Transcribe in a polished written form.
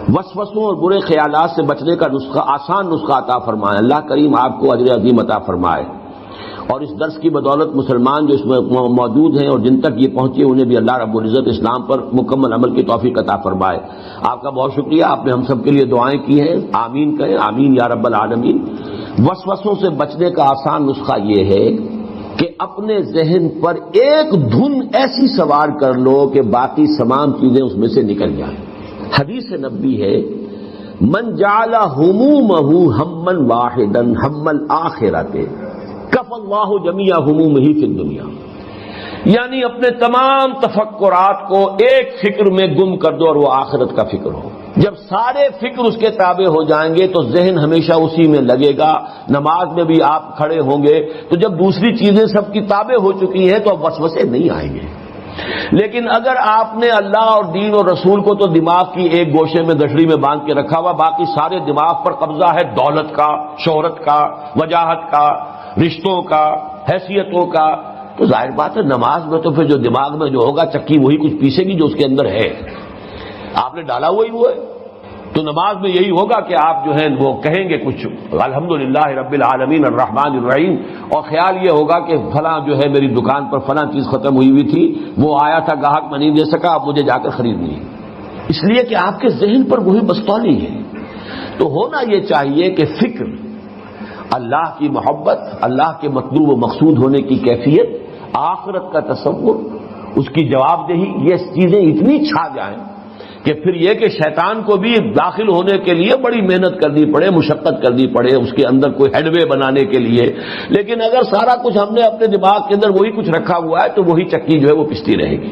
وسوسوں اور برے خیالات سے بچنے کا نسخہ، آسان نسخہ عطا فرمائے۔ اللہ کریم آپ کو اجر عظیم عطا فرمائے، اور اس درس کی بدولت مسلمان جو اس میں موجود ہیں اور جن تک یہ پہنچے انہیں بھی اللہ رب العزت اسلام پر مکمل عمل کی توفیق عطا فرمائے۔ آپ کا بہت شکریہ، آپ نے ہم سب کے لیے دعائیں کی ہیں، آمین کہیں، آمین یا رب العالمین۔ وسوسوں سے بچنے کا آسان نسخہ یہ ہے کہ اپنے ذہن پر ایک دھن ایسی سوار کر لو کہ باقی تمام چیزیں اس میں سے نکل جائیں۔ حدیث نبوی ہے، من جعل ہمومہ ہما واحدا ہم الآخرۃ کف اللہ جمیع ہمومہ فی الدنیا، یعنی اپنے تمام تفکرات کو ایک فکر میں گم کر دو اور وہ آخرت کا فکر ہو۔ جب سارے فکر اس کے تابع ہو جائیں گے تو ذہن ہمیشہ اسی میں لگے گا، نماز میں بھی آپ کھڑے ہوں گے تو جب دوسری چیزیں سب کی تابع ہو چکی ہیں تو اب وسوسے نہیں آئیں گے۔ لیکن اگر آپ نے اللہ اور دین اور رسول کو تو دماغ کی ایک گوشے میں گٹھڑی میں باندھ کے رکھا ہوا، باقی سارے دماغ پر قبضہ ہے دولت کا، شہرت کا، وجاہت کا، رشتوں کا، حیثیتوں کا، تو ظاہر بات ہے نماز میں تو پھر جو دماغ میں جو ہوگا چکی وہی کچھ پیسے گی جو اس کے اندر ہے، آپ نے ڈالا ہوا ہی وہ ہے۔ تو نماز میں یہی ہوگا کہ آپ جو ہیں وہ کہیں گے کچھ الحمدللہ رب العالمین الرحمن الرحیم، اور خیال یہ ہوگا کہ فلاں جو ہے میری دکان پر فلاں چیز ختم ہوئی ہوئی تھی، وہ آیا تھا گاہک میں نہیں دے سکا، اب مجھے جا کر خریدنی ہے، اس لیے کہ آپ کے ذہن پر وہی بستولی ہے۔ تو ہونا یہ چاہیے کہ فکر، اللہ کی محبت، اللہ کے مطلوب و مقصود ہونے کی کیفیت، آخرت کا تصور، اس کی جواب دہی، یہ چیزیں اتنی چھا جائیں کہ پھر یہ کہ شیطان کو بھی داخل ہونے کے لیے بڑی محنت کرنی پڑے، مشقت کرنی پڑے اس کے اندر کوئی ہیڈ وے بنانے کے لیے، لیکن اگر سارا کچھ ہم نے اپنے دماغ کے اندر وہی کچھ رکھا ہوا ہے تو وہی چکی جو ہے وہ پستی رہے گی۔